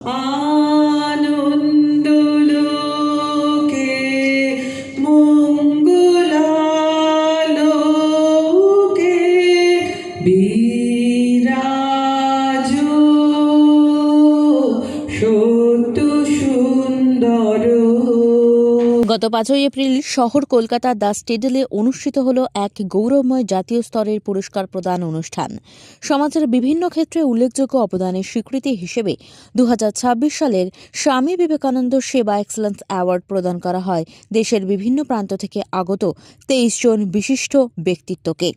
আনন্দলোকে মঙ্গলালোকে বিরাজো সত্য সুন্দর। গত 5ই এপ্রিল শহর কলকাতার দ্য স্টেডেলে অনুষ্ঠিত হল এক গৌরবময় জাতীয় স্তরের পুরস্কার প্রদান অনুষ্ঠান। সমাজের বিভিন্ন ক্ষেত্রে উল্লেখযোগ্য অবদানের স্বীকৃতি হিসেবে 2026 সালের স্বামী বিবেকানন্দ সেবা এক্সেলেন্স অ্যাওয়ার্ড প্রদান করা হয় দেশের বিভিন্ন প্রান্ত থেকে আগত 23 জন বিশিষ্ট ব্যক্তিত্বকে।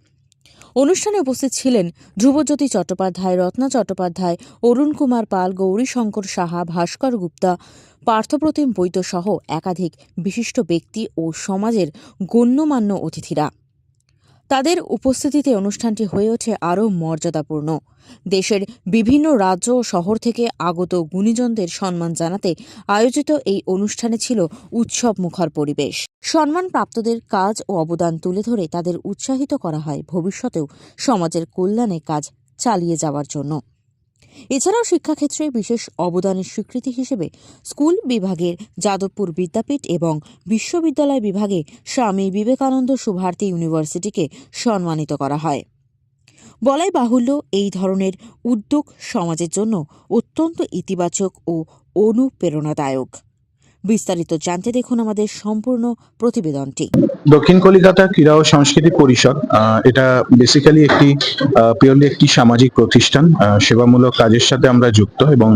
অনুষ্ঠানে উপস্থিত ছিলেন ধ্রুবজ্যোতি চট্টোপাধ্যায়, রত্না চট্টোপাধ্যায়, অরুণ কুমার পাল, গৌরীশঙ্কর সাহা, ভাস্কর গুপ্তা, পার্থপ্রতিম বৈদ্য সহ একাধিক বিশিষ্ট ব্যক্তি ও সমাজের গণ্যমান্য অতিথিরা। তাদের উপস্থিতিতে অনুষ্ঠানটি হয়ে ওঠে আরও মর্যাদাপূর্ণ। দেশের বিভিন্ন রাজ্য ও শহর থেকে আগত গুণীজনদের সম্মান জানাতে আয়োজিত এই অনুষ্ঠানে ছিল উৎসব মুখর পরিবেশ। সম্মানপ্রাপ্তদের কাজ ও অবদান তুলে ধরে তাদের উৎসাহিত করা হয় ভবিষ্যতেও সমাজের কল্যাণে কাজ চালিয়ে যাওয়ার জন্য। এছাড়াও শিক্ষাক্ষেত্রে বিশেষ অবদানের স্বীকৃতি হিসেবে স্কুল বিভাগের যাদবপুর বিদ্যাপীঠ এবং বিশ্ববিদ্যালয় বিভাগে স্বামী বিবেকানন্দ সুভারতী ইউনিভার্সিটিকে সম্মানিত করা হয়। বলাই বাহুল্য, এই ধরনের উদ্যোগ সমাজের জন্য অত্যন্ত ইতিবাচক ও অনুপ্রেরণাদায়ক। বিস্তারিত জানতে দেখুন আমাদের সম্পূর্ণ প্রতিবেদনটি। দক্ষিণ কলিকাতা ক্রীড়া ও সংস্কৃতি পরিষদ এটা বেসিক্যালি একটি পিওরলি একটি সামাজিক প্রতিষ্ঠান। সেবামূলক কাজের সাথে আমরা যুক্ত এবং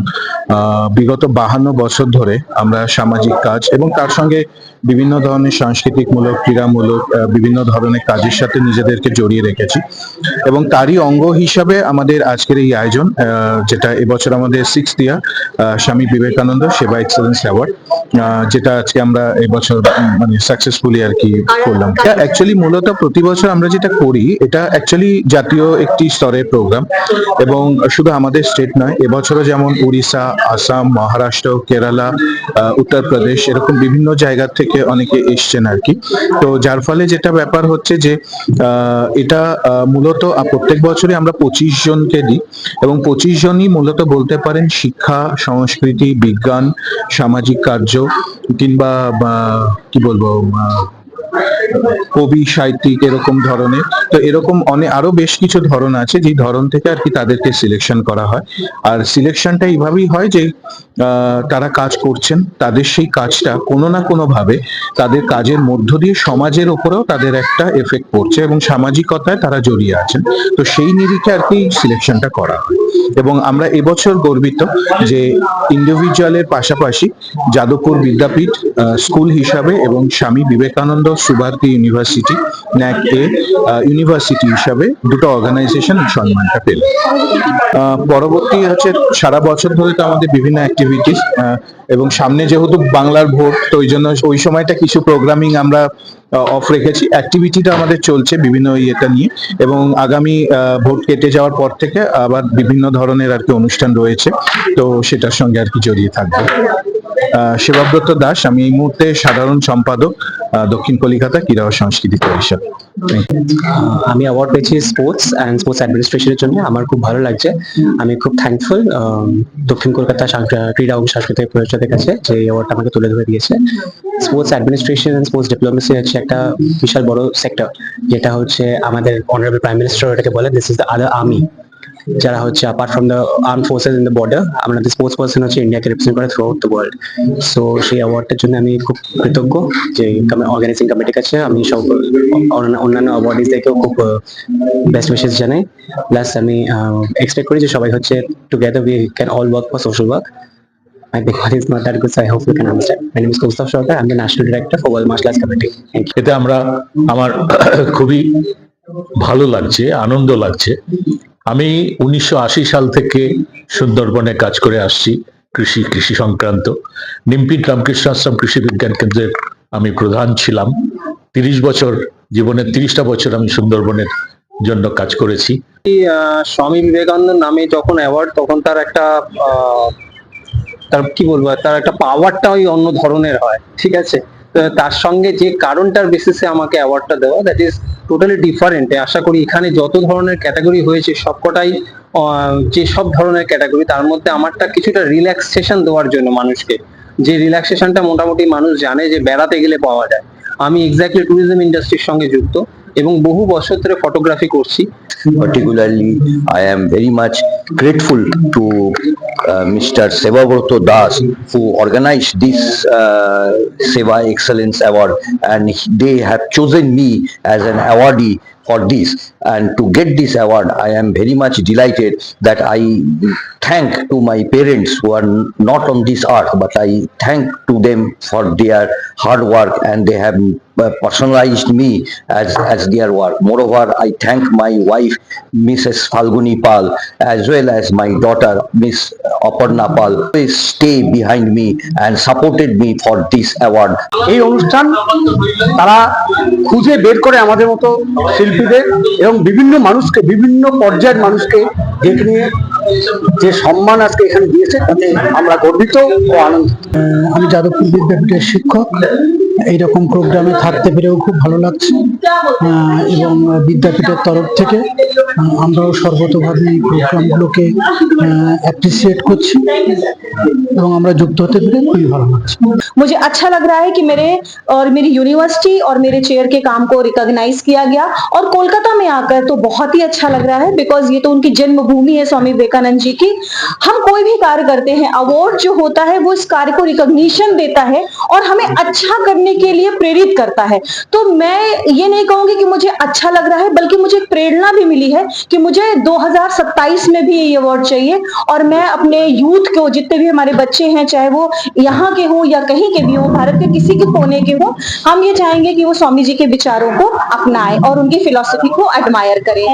বিগত 52 বছর ধরে আমরা সামাজিক কাজ এবং তার সঙ্গে বিভিন্ন ধরনের সাংস্কৃতিকমূলক, ক্রীড়ামূলক বিভিন্ন ধরনের কাজের সাথে নিজেদেরকে জড়িয়ে রেখেছি এবং তারই অঙ্গ হিসাবে আমাদের আজকের এই আয়োজন, যেটা এবছর আমাদের 6th ইয়ার স্বামী বিবেকানন্দ সেবা এক্সেলেন্স অ্যাওয়ার্ড, যেটা আজকে আমরা এবছর মানে সাকসেসফুলি আর কি করলাম। অ্যাকচুয়ালি মূলত প্রতি বছর আমরা যেটা করি, এটা অ্যাকচুয়ালি জাতীয় একটি স্তরের প্রোগ্রাম এবং শুধু আমাদের স্টেট নয়, এবছরও যেমন উড়িষ্যা, আসাম, মহারাষ্ট্র, কেরালা, উত্তরপ্রদেশ এরকম বিভিন্ন জায়গা থেকে অনেকে এসছেন আর কি। তো যার ফলে যেটা ব্যাপার হচ্ছে যে এটা মূলত প্রত্যেক বছরই আমরা 25 জনকে দিই এবং 25 জনই মূলত বলতে পারেন শিক্ষা, সংস্কৃতি, বিজ্ঞান, সামাজিক কার্য কিংবা কি বলবো কবি, সাহিত্যিক এরকম ধরনের। তো এরকম অনেক আরো বেশ কিছু ধরন আছে, যে ধরন থেকে আর কি তাদেরকে সিলেকশন করা হয়। আর সিলেকশনটা এইভাবেই হয় যে তারা কাজ করছেন, তাদের সেই কাজটা কোনো না কোনো ভাবে তাদের কাজের মধ্য দিয়ে সমাজের উপরেও তাদের একটা এফেক্ট পড়ছে এবং সামাজিকতায় তারা জড়িয়ে আছেন। তো সেই নিরিখে আর কি সিলেকশনটা করা হয় এবং আমরা এবছর গর্বিত যে ইন্ডিভিজুয়ালের পাশাপাশি যাদবপুর বিদ্যাপীঠ স্কুল হিসাবে এবং Swami Vivekananda Subharti university NAAC A university হিসাবে দুটো অর্গানাইজেশন এই সম্মানটা পেল। পরবর্তী হচ্ছে সারা বছর ধরে তো আমাদের বিভিন্ন অ্যাক্টিভিটিস এবং সামনে যেহেতু বাংলার ভোট, তো ওই জন্য ওই সময়টা কিছু প্রোগ্রামিং আমরা অফ রেখেছি। অ্যাক্টিভিটিটা আমাদের চলছে বিভিন্ন ইয়েটা নিয়ে এবং আগামী ভোট কেটে যাওয়ার পর থেকে আবার বিভিন্ন ধরনের আর কি অনুষ্ঠান রয়েছে, তো সেটার সঙ্গে আর কি জড়িয়ে থাকবে। সেবাব্রত দাস, আমি এই মুহূর্তে সাধারণ সম্পাদক, দক্ষিণ কলিকাতা ক্রীড়া ও সংস্কৃতি পরিষদ। আমি অ্যাওয়ার্ড পেয়েছি স্পোর্টস অ্যান্ড স্পোর্টস অ্যাডমিনিস্ট্রেশনের জন্য। আমার খুব ভালো লাগছে, আমি খুব থ্যাঙ্কফুল দক্ষিণ কলকাতা ক্রীড়া ও সাংস্কৃতিক পরিষদের কাছে যে অ্যাওয়ার্ডটা আমাকে তুলে ধরে দিয়েছে। Sports administration and sports diplomacy হচ্ছে একটা বিশাল বড় সেক্টর, যেটা হচ্ছে আমাদের অনারেবল প্রাইম মিনিস্টার এটাকে বলে this is the other army, যারা হচ্ছে apart from the arm forces in the border, আমাদের স্পোর্টস পার্সন হচ্ছে ইন্ডিয়াকে রিপ্রেজেন্ট করে through out the world. So সেই অ্যাওয়ার্ডটার জন্য আমি খুব কৃতজ্ঞ যে অর্গানাইজিং কমিটির কাছে। আমি সব অন্যান্য অ্যাওয়ার্ডিজদেরকেও খুব বেস্ট উইশেস জানাই। প্লাস আমি এক্সপেক্ট করি যে সবাই হচ্ছে together we can all work for social work. My Bengali is not that good, so I hope you can understand. My name is Kaustav Sarkar. I'm the National Director for World Martial Arts Committee. Thank you. এটা আমার খুবই ভালো লাগছে, আনন্দ লাগছে। আমি 1980 সাল থেকে সুন্দরবনে কাজ করে আসছি, কৃষি সংক্রান্ত। নিমপিট রামকৃষ্ণ আশ্রম কৃষি বিজ্ঞান কেন্দ্রের আমি প্রধান ছিলাম। 30 বছর, জীবনের 30টা বছর আমি সুন্দরবনের জন্য কাজ করেছি। স্বামী বিবেকানন্দ নামে যখন অ্যাওয়ার্ড, তখন তার একটা তার কি বলবো, তার একটা পাওয়ারটা ওই অন্য ধরনের হয়, ঠিক আছে। তো তার সঙ্গে যে কারণটার বেসিসে আমাকে অ্যাওয়ার্ডটা দেওয়া, দ্যাট ইজ টোটালি ডিফারেন্ট। আশা করি এখানে যত ধরনের ক্যাটাগরি হয়েছে সবকটাই যে সব ধরনের ক্যাটাগরি, তার মধ্যে আমারটা কিছুটা রিল্যাক্সেশন দেওয়ার জন্য মানুষকে, যে রিল্যাক্সেশনটা মোটামুটি মানুষ জানে যে বেড়াতে গেলে পাওয়া যায়। আমি এক্স্যাক্টলি ট্যুরিজম ইন্ডাস্ট্রির সঙ্গে যুক্ত এবং বহু বছর ধরে ফটোগ্রাফি করছি। Particularly, I am very much grateful to Mr. Sevabroto Das, who organized this Seva Excellence Award, and they have chosen me as an awardee for this. And to get this award, I am very much delighted that I thank to my parents who are not on this earth, but I thank to them for their hard work, and they have personalized me as their work. Moreover, I thank my wife, Mrs. Falguni Pal, as well as my daughter, Miss Aparna Pal, who stay behind me and supported me for this award. এই অনুষ্ঠান তারা খুঁজে বের করে আমাদের মতো শিল্পীদের এবং বিভিন্ন মানুষকে, বিভিন্ন পর্যায়ের মানুষকে ডেকে নিয়ে যে সম্মান আজকে এখানে দিয়েছে তাতে আমরা গর্বিত ও আনন্দিত। আমি যাদবপুর বিদ্যাপীঠের শিক্ষক, এইরকম প্রোগ্রামে থাকতে পেরেও খুব ভালো লাগছে এবং বিদ্যাপীঠের তরফ থেকে আমরাও সর্বতভাবে এই প্রোগ্রামগুলোকে অ্যাপ্রিসিয়েট করছি এবং আমরা যুক্ত হতে পেরে খুবই ভালো লাগছে। मुझे अच्छा लग रहा है कि मेरी यूनिवर्सिटी और मेरे चेयर के काम को रिकॉग्नाइज किया गया, और कोलकाता में आकर तो बहुत ही अच्छा लग रहा है, बिकॉज ये तो उनकी जन्मभूमि है स्वामी विवेकानंद जी की। हम कोई भी कार्य करते हैं, अवार्ड जो होता है वो इस कार्य को रिकॉग्निशन देता है और हमें अच्छा करने के लिए प्रेरित करता है। तो मैं ये नहीं कहूंगी कि मुझे अच्छा लग रहा है, बल्कि मुझे एक प्रेरणा भी मिली है कि मुझे 2027 में भी ये अवार्ड चाहिए, और मैं अपने यूथ को, जितने भी हमारे बच्चे हैं, चाहे वो यहाँ के हो या कहीं के भी हो, भारत के किसी के कोने के हो, हम ये चाहेंगे कि वो स्वामी जी के विचारों को अपनाएं और उनकी फिलॉसफी को एडमायर करें।